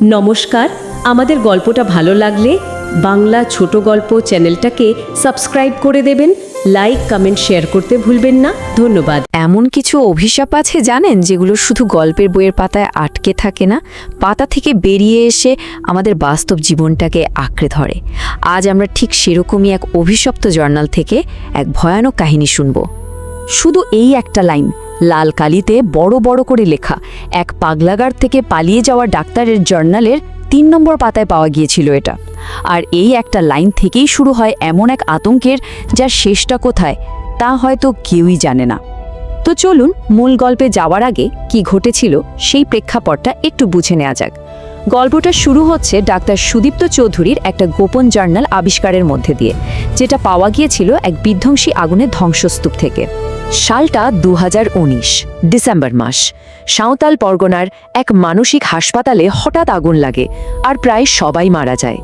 নমস্কার, আমাদের গল্পটা ভালো লাগলে বাংলা ছোট গল্প চ্যানেলটাকে সাবস্ক্রাইব করে দেবেন, লাইক কমেন্ট শেয়ার করতে ভুলবেন না। ধন্যবাদ। এমন কিছু অভিশাপ আছে জানেন, যেগুলো শুধু গল্পের বইয়ের পাতায় আটকে থাকে না, পাতা থেকে বেরিয়ে এসে আমাদের বাস্তব জীবনটাকে আঁকড়ে ধরে। আজ আমরা ঠিক সেরকমই এক অভিশপ্ত জার্নাল থেকে এক ভয়ানক কাহিনী শুনব। শুধু এই একটা লাইন লাল কালিতে বড় বড় করে লেখা, এক পাগলাগার থেকে পালিয়ে যাওয়া ডাক্তারের জার্নালের ৩ নম্বর পাতায় পাওয়া গিয়েছিল এটা। আর এই একটা লাইন থেকেই শুরু হয় এমন এক আতঙ্কের, যার শেষটা কোথায় তা হয়তো কেউই জানে না। তো চলুন মূল গল্পে যাওয়ার আগে কি ঘটেছিল সেই প্রেক্ষাপটটা একটু বুঝে নেওয়া যাক। গল্পটা শুরু হচ্ছে ডাক্তার সুদীপ্ত চৌধুরীর একটা গোপন জার্নাল আবিষ্কারের মধ্যে দিয়ে, যেটা পাওয়া গিয়েছিল এক বিধ্বংসী আগুনের ধ্বংসস্তূপ থেকে। সালটা ২০১৯ ডিসেম্বর মাস। সাঁওতাল পরগনার এক মানসিক হাসপাতালে হঠাৎ আগুন লাগে আর প্রায় সবাই মারা যায়।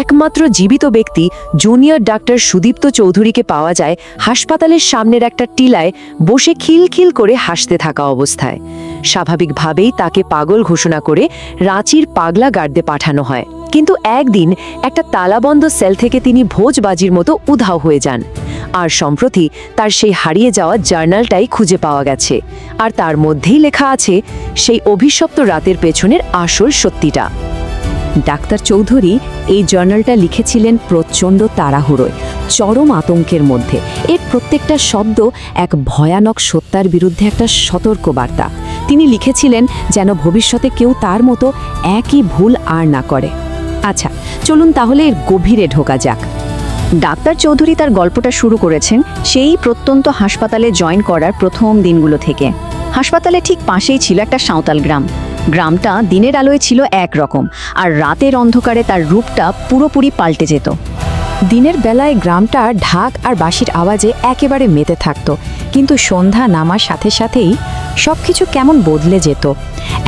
একমাত্র জীবিত ব্যক্তি জুনিয়র ডাক্তার সুদীপ্ত চৌধুরীকে পাওয়া যায় হাসপাতালের সামনের একটা টিলায় বসে খিলখিল করে হাসতে থাকা অবস্থায়। স্বাভাবিকভাবেই তাকে পাগল ঘোষণা করে রাঁচির পাগলা গার্ডে পাঠানো হয়। কিন্তু একদিন একটা তালাবন্ধ সেল থেকে তিনি ভোজবাজির মতো উধাও হয়ে যান। আর সম্প্রতি তার সেই হারিয়ে যাওয়া জার্নালটাই খুঁজে পাওয়া গেছে, আর তার মধ্যেই লেখা আছে সেই অভিশপ্ত রাতের পেছনের আসল সত্যিটা। ডাক্তার চৌধুরী এই জার্নালটা লিখেছিলেন প্রচণ্ড তাড়াহুড়োয়, চরম আতঙ্কের মধ্যে। এর প্রত্যেকটা শব্দ এক ভয়ানক সত্যার বিরুদ্ধে একটা সতর্ক বার্তা। তিনি লিখেছিলেন যেন ভবিষ্যতে কেউ তার মতো একই ভুল আর না করে। আচ্ছা, চলুন তাহলে এর গভীরে ঢোকা যাক। ডাক্তার চৌধুরী তার গল্পটা শুরু করেছেন সেই প্রত্যন্ত হাসপাতালে জয়েন করার প্রথম দিনগুলো থেকে। হাসপাতালে ঠিক পাশেই ছিল একটা সাঁওতাল গ্রাম। গ্রামটা দিনের আলোয় ছিল একরকম, আর রাতের অন্ধকারে তার রূপটা পুরোপুরি পাল্টে যেত। দিনের বেলায় গ্রামটা ঢাক আর বাঁশির আওয়াজে একেবারে মেতে থাকত, কিন্তু সন্ধ্যা নামার সাথে সাথেই সবকিছু কেমন বদলে যেত।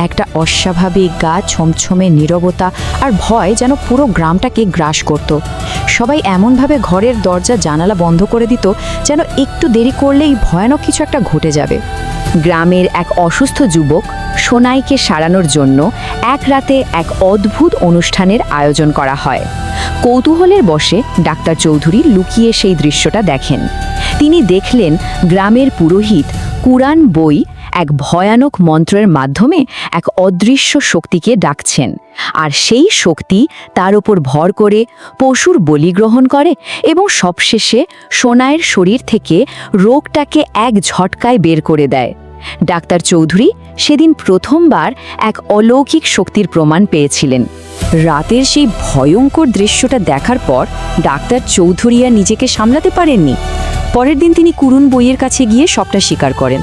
একটা অস্বাভাবিক গা ছমছমে নীরবতা আর ভয় যেন পুরো গ্রামটাকে গ্রাস করত। সবাই এমনভাবে ঘরের দরজা জানালা বন্ধ করে দিত যেন একটু দেরি করলেই ভয়ানক কিছু একটা ঘটে যাবে। গ্রামের এক অসুস্থ যুবক সোনাইকে সারানোর জন্য এক রাতে এক অদ্ভুত অনুষ্ঠানের আয়োজন করা হয়। কৌতূহলের বশে ডাক্তার চৌধুরী লুকিয়ে সেই দৃশ্যটা দেখেন। তিনি দেখলেন গ্রামের পুরোহিত কুরআন বই এক ভয়ানক মন্ত্রের মাধ্যমে এক অদৃশ্য শক্তিকে ডাকছেন, আর সেই শক্তি তার উপর ভর করে পশুর বলি গ্রহণ করে এবং সবশেষে সোনাইয়ের শরীর থেকে রোগটাকে এক ঝটকায় বের করে দেয়। ডাক্তার চৌধুরী সেদিন প্রথমবার এক অলৌকিক শক্তির প্রমাণ পেয়েছিলেন। রাতের সেই ভয়ঙ্কর দৃশ্যটা দেখার পর ডাক্তার চৌধুরী আর নিজেকে সামলাতে পারেননি। পরের দিন তিনি কুরআন বইয়ের কাছে গিয়ে সবটা স্বীকার করেন,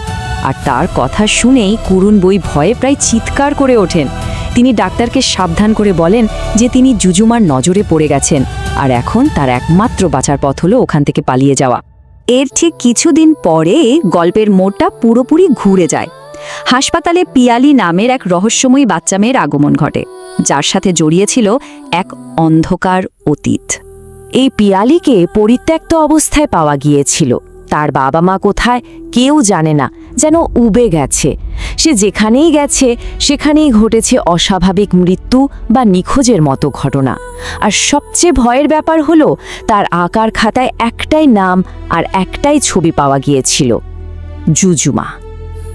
আর তার কথা শুনেই কুরআন বই ভয়ে প্রায় চিৎকার করে ওঠেন। তিনি ডাক্তারকে সাবধান করে বলেন যে তিনি জুজুমার নজরে পড়ে গেছেন, আর এখন তার একমাত্র বাঁচার পথ হলো ওখান থেকে পালিয়ে যাওয়া। এর ঠিক কিছুদিন পরে গল্পের মোড়টা পুরোপুরি ঘুরে যায়। হাসপাতালে পিয়ালি নামের এক রহস্যময়ী বাচ্চা মেয়ের আগমন ঘটে, যার সাথে জড়িয়েছিল এক অন্ধকার অতীত। এই পিয়ালিকে পরিত্যক্ত অবস্থায় পাওয়া গিয়েছিল। তার বাবা মা কোথায় কেউ জানে না, যেন উবে গেছে। সে যেখানেই গেছে সেখানেই ঘটেছে অস্বাভাবিক মৃত্যু বা নিখোঁজের মতো ঘটনা। আর সবচেয়ে ভয়ের ব্যাপার হলো তার আঁকার খাতায় একটাই নাম আর একটাই ছবি পাওয়া গিয়েছিল, জুজুমা।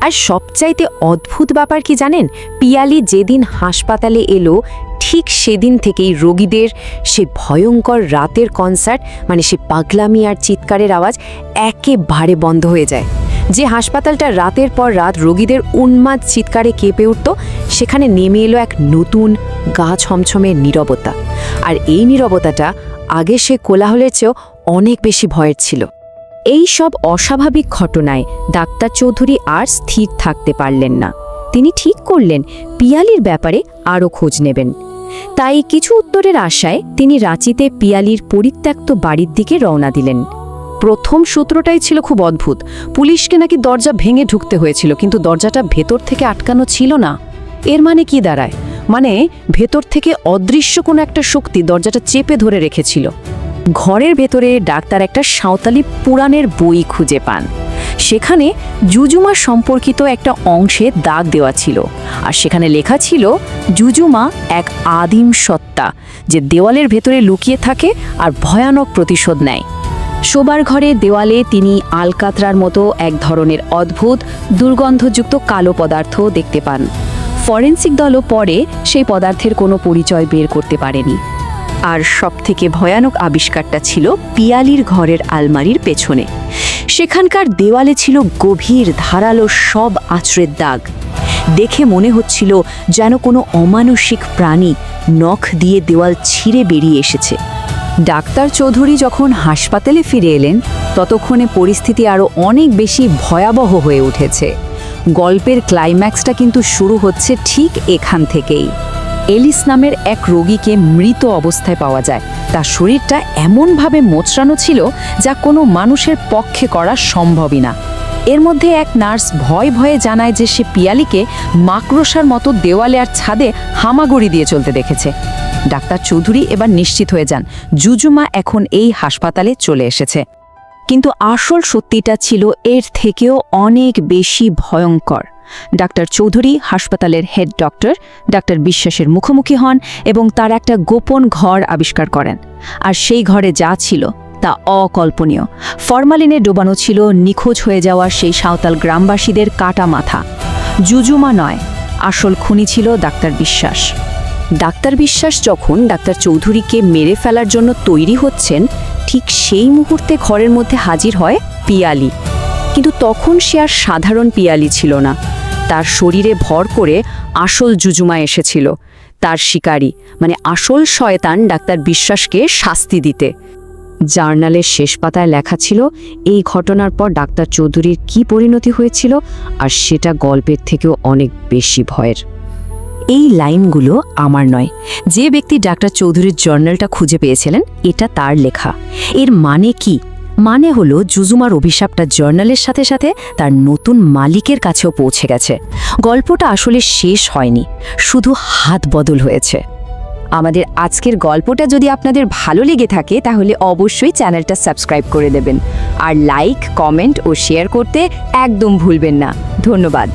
আর সবচাইতে অদ্ভুত ব্যাপার কি জানেন, পিয়ালি যেদিন হাসপাতালে এলো ঠিক সেদিন থেকেই রোগীদের সে ভয়ঙ্কর রাতের কনসার্ট, মানে সে পাগলামি আর চিৎকারের আওয়াজ একেবারে বন্ধ হয়ে যায়। যে হাসপাতালটা রাতের পর রাত রোগীদের উন্মাদ চিৎকারে কেঁপে উঠত, সেখানে নেমে এলো এক নতুন গা ছমছমে নীরবতা। আর এই নীরবতাটা আগে সে কোলাহলের চেয়েও অনেক বেশি ভয়ের ছিল। এই সব অস্বাভাবিক ঘটনায় ডাক্তার চৌধুরী আর স্থির থাকতে পারলেন না। তিনি ঠিক করলেন পিয়ালির ব্যাপারে আরও খোঁজ নেবেন। তাই কিছু উত্তরের আশায় তিনি রাঁচিতে পিয়ালির পরিত্যক্ত বাড়ির দিকে রওনা দিলেন। প্রথম সূত্রটাই ছিল খুব অদ্ভুত। পুলিশকে নাকি দরজা ভেঙে ঢুকতে হয়েছিল, কিন্তু দরজাটা ভেতর থেকে আটকানো ছিল না। এর মানে কি দাঁড়ায়? মানে ভেতর থেকে অদৃশ্য কোনো একটা শক্তি দরজাটা চেপে ধরে রেখেছিল। ঘরের ভেতরে ডাক্তার একটা সাঁওতালি পুরাণের বই খুঁজে পান। সে সেখানে জুজুমা সম্পর্কিত একটা অংশে দাগ দেওয়া ছিল, আর সেখানে লেখা ছিল জুজুমা এক আদিম সত্তা যে দেওয়ালের ভেতরে লুকিয়ে থাকে আর ভয়ানক প্রতিশোধ নেয়। শোবার ঘরে দেওয়ালে তিনি আলকাতরার মতো এক ধরনের অদ্ভুত দুর্গন্ধযুক্ত কালো পদার্থ দেখতে পান। ফরেনসিক দলও পরে সেই পদার্থের কোনো পরিচয় বের করতে পারেনি। আর সবথেকে ভয়ানক আবিষ্কারটা ছিল পিয়ালির ঘরের আলমারির পেছনে। সেখানকার দেওয়ালে ছিল গভীর ধারালো সব আঁচড়ের দাগ। দেখে মনে হচ্ছিল যেন কোনো অমানসিক প্রাণী নখ দিয়ে দেওয়াল ছিঁড়ে বেরিয়ে এসেছে। ডাক্তার চৌধুরী যখন হাসপাতালে ফিরে এলেন ততক্ষণে পরিস্থিতি আরও অনেক বেশি ভয়াবহ হয়ে উঠেছে। গল্পের ক্লাইম্যাক্সটা কিন্তু শুরু হচ্ছে ঠিক এখান থেকেই। এলিস নামের এক রোগীকে মৃত অবস্থায় পাওয়া যায়। তার শরীরটা এমনভাবে মোচড়ানো ছিল যা কোনো মানুষের পক্ষে করা সম্ভবই না। এর মধ্যে এক নার্স ভয়ে ভয়ে জানায় যে সে পিয়ালিকে মাকড়সার মতো দেওয়ালে আর ছাদে হামাগুড়ি দিয়ে চলতে দেখেছে। ডাক্তার চৌধুরী এবার নিশ্চিত হয়ে যান জুজুমা এখন এই হাসপাতালে চলে এসেছে। কিন্তু আসল সত্যিটা ছিল এর থেকেও অনেক বেশি ভয়ঙ্কর। ডাক্তার চৌধুরী হাসপাতালের হেড ডক্টর ডাক্তার বিশ্বাসের মুখোমুখি হন এবং তার একটা গোপন ঘর আবিষ্কার করেন। আর সেই ঘরে যা ছিল তা অকল্পনীয়। ফরমালিনে ডোবানো ছিল নিখোঁজ হয়ে যাওয়া সেই সাঁওতাল গ্রামবাসীদের কাটা মাথা। জুজুমা নয়, আসল খুনি ছিল ডাক্তার বিশ্বাস। ডাক্তার বিশ্বাস যখন ডাক্তার চৌধুরীকে মেরে ফেলার জন্য তৈরি হচ্ছেন, ঠিক সেই মুহূর্তে ঘরের মধ্যে হাজির হয় পিয়ালি। কিন্তু তখন সে আর সাধারণ পিয়ালি ছিল না। তার শরীরে ভর করে আসল জুজুমা এসেছিল, তার শিকারী মানে আসল শয়তান ডাক্তার বিশ্বাসকে শাস্তি দিতে। জার্নালের শেষ পাতায় লেখা ছিল এই ঘটনার পর ডাক্তার চৌধুরীর কী পরিণতি হয়েছিল, আর সেটা গল্পের থেকেও অনেক বেশি ভয়ের। এই লাইনগুলো আমার নয়, যে ব্যক্তি ডাক্তার চৌধুরীর জার্নালটা খুঁজে পেয়েছিলেন এটা তার লেখা। এর মানে কি? মানে হলো জুজুমার অভিশাপটা জার্নালের সাথে সাথে তার নতুন মালিকের কাছেও পৌঁছে গেছে। গল্পটা আসলে শেষ হয়নি, শুধু হাত বদল হয়েছে। আমাদের আজকের গল্পটা যদি আপনাদের ভালো লেগে থাকে তাহলে অবশ্যই চ্যানেলটা সাবস্ক্রাইব করে দেবেন, আর লাইক, কমেন্ট ও শেয়ার করতে একদম ভুলবেন না। ধন্যবাদ।